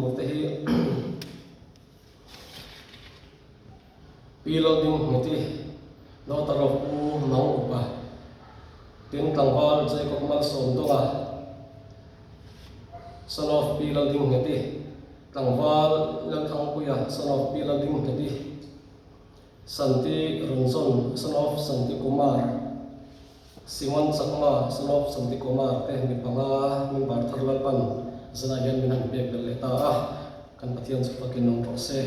tu te hi piloding ngati no tarok u mang upa tin tangwal Jacob mal som donga son of piloding ngati tangwal lam thang puya son of piloding ngati Santi Ronson son of Santi Kumar Simon Sakma son of Santi Kumar te mi panga min bar tharlalpan zana yan min han pek bel ta kan pathian chu pakin nong rose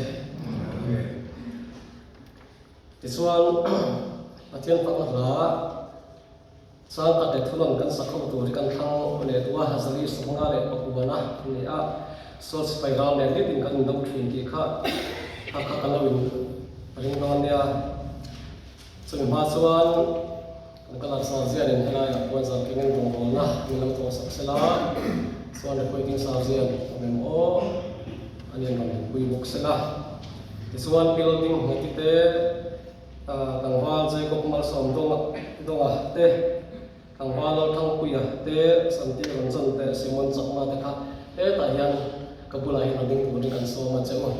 tisuan pathian pakna la sang ka de thulon kan sakho tu ri kan thang le tua hazali sunga le pakubana ni a so spiral le din kan dong thin ki kha ha kha kan lawin ring non ya chung ma chuan kan la sa zia den hela ya ko za kingen rong rong na ni lam to sak sela so le ko ting sa zia men o anian kan pui bok sela tisuan building ngiti tangwal Jacob mal som donga te tangwal thang puya te Santi Ronson te Simon Sakma te kha te ta yan kabulai na ding tu kan so ma chemo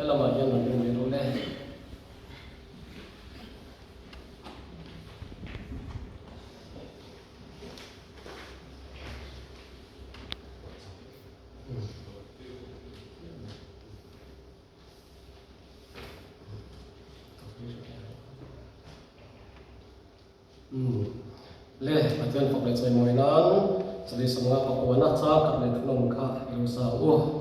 lama yan na ding ni role le pathian phok le choi moi nan chali sunga pakwana cha kap le thulong kha lu sa u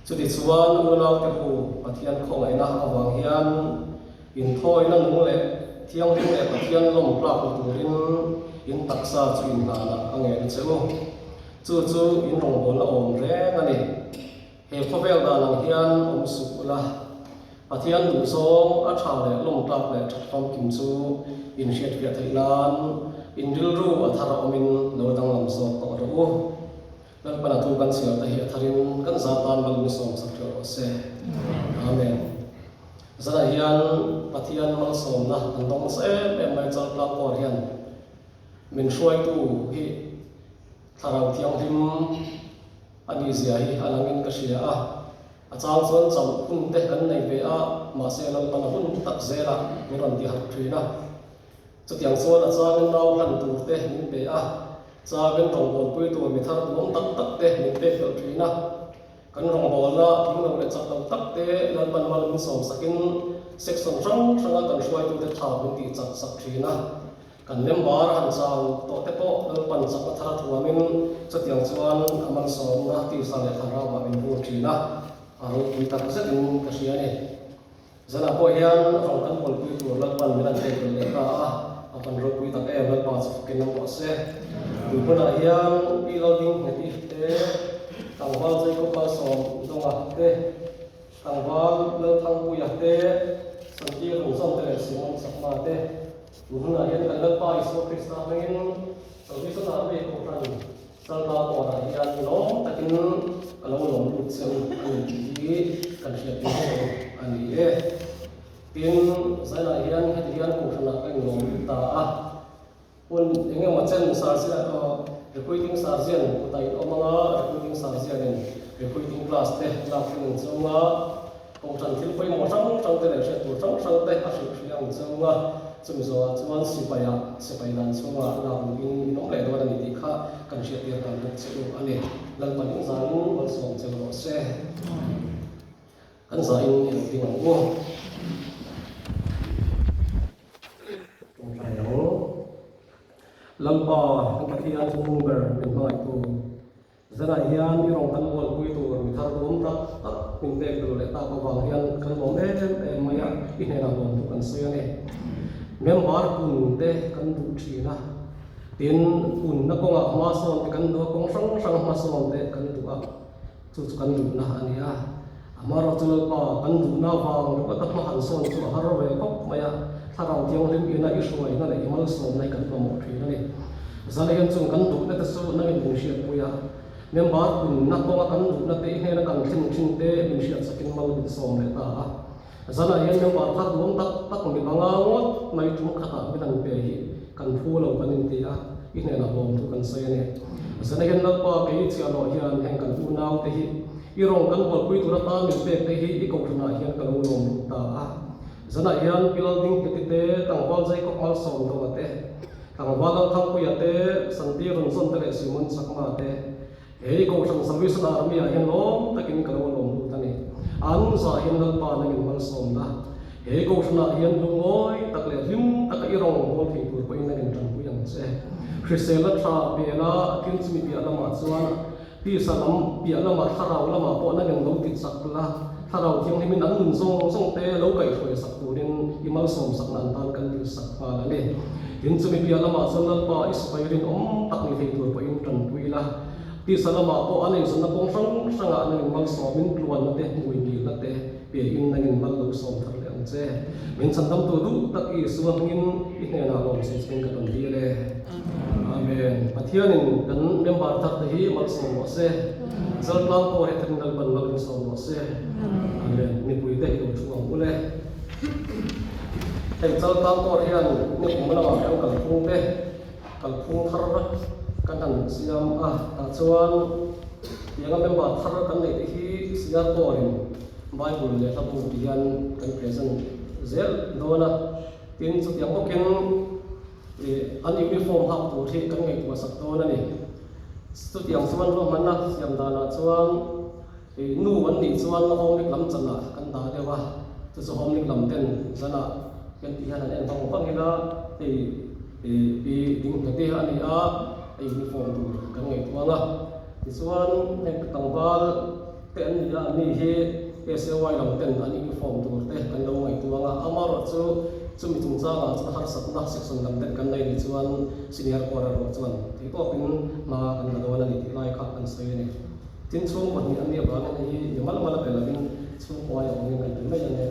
Jadi suan ulau tepu patian kong ina awang hian in thoi na nung le thiang ding le patian lom plak turin in taksa chu in na na ange chemo chu in rong bol na om re ngani he khovel da lang hian om su la patian du song a tha le lom plak le thom kim chu in shet pia thailan in dil ru a thara omin lo dang lam so to ro dan pada tu kan siapa tahir tarin kan zatan malu som sakro se amen zara hian pathian mal som na tong se be mai chal pla por hian min shoi tu hi tharau thiang him ani zia hi alangin ka sia a chang chon cham kun te kan nei ve a ma se lan pan hun tak zela mi ron ti har thina chutiang chon a chang nau han tu te min be a cha ben rong bol pui tu mi thar lom tak tak te min te fel thina kan rong bol la thing lo le chak tak te lan pan mal min som sakin section rang ranga kan shwai tu te tha min ti chak sak thina kan lem bar han chang to te po lan pan sak thara thuwa min chatiang chuan aman som na ti sa le thara ma min ru thina aro pui tak zet in ka sia ne zana po hian rong kan bol pui tu lan pan min an te le ka apan ro pui tak e lan pa chu ken nam se Puna hiang piloding ngati te tangwal Jacob mal som donga te tangwal le thang puya te Santi Ronson te Simon Sakma te puna hian kan le pa iso Krista ngin so so na be ko ran salba ko ra hian long takin alo long lut sem ani kan sia ti ani e tin zana hian ko thana kan long ta pun dengan macam sarjana recruiting sarjana kutai omanga recruiting sarjana recruiting class teh lakukan semua kongsan tilpai macam teh lecet macam teh asyik yang semua chumi zo chuan sipai dan chunga la in no le do na ni kha kan sia tir kan buk chu ani lan pan in zan wal som che lo se kan za in ding ngo lampa ang patihan sa number min mga ito zana hiyan irong kanwal ko ito mi thar dum tak min tek do le ta ko bang hiyan kan bom maya inena bom tu kan soya ne member kun de kan du thina tin kun na ko nga ma son kan do kong sang ma son de kan du a chu kan du na ania amaro chul pa kan du na wang do ka ma han son chu har we ko maya tharang tiang lim ina isoi na le imal som nai kan mo thina ne zana hiyan chung kan du na ta so na min shiat puya member kun na ko kan du na te he na kan thin te min shiat sakin mal bin som le ta zana hiyan member thar dum tak mi bangangot mai chung khata mi dan pe hi kan phu lo kan in ti a ine na bom tu kan sai ne zana hiyan na pa ke chi alo hiyan heng kan u naw te hi irong kan bol pui tu ra ta mi pe te hi i ko thuna hiyan kan u lom ta a zana hiyan building ke te tang wal jai ko mal som do te tang wal thang ku ya te santi ron son te le simon sakma te ei ko sang service na army a hiyan lom takin kan u lom ta ne an sa hiyan dal pa na min mal som na ei ko thuna hiyan lungoi tak le lim tak irong bol thi tu ko in na kan pu yang che krisela tha be la kin chimi pi ala ma chuan pi salam pi ala ma tharau lama po na kan lo ti sak la tharau thiang ni min an nun song te lo kai khoi sak tu rin imal som sak nan tan kan ti sak pa la ne tin chumi pi ala ma chon pa ispairin tak ni thei tu po in tan pui la pi salama po anei sun na pong sang a na mal som min tluan na te mui ni la te pe in na ngin mal lo som thar le ang che min chan dam tu du tak i suwa ngin i ne na lom se chen ka tan di le amen pathianin kan member thak te hi mal som mo se zal plan ko he tan dal ban mal som mo se amen ni pui te ko chu ang ule hey zal plan ko hian ni ko mana ma ang kal phung te kal phung thar kan han siam ta chuan yang member thar kan nei te hi sia ko rin Bible le tapu tian kan present zel dona tin chu tiang okin an uniform hak tu thi kan ngai tu sak dona ni chu tiang chuan ro manna siam dana chuan nu an ni chuan hom nik lam chana kan da dewa chu chu hom nik lam ten zana kan ti han an thong phang ila bi ding te ani a uniform tu kan ngai tu anga ti chuan nek tangwal te an ni ani he SLY lang ten an uniform tu te kan lo ngai tu anga amaro chu chumi tung changa chu har sak na section lam ten kan nei ni chuan senior quarter ro chuan ti to pin ma kan la dona ni ti lai kha kan sai ni tin chung ma ni an ni ba ni yamal mala pe la bin chu ko ya ong ni kan mai ne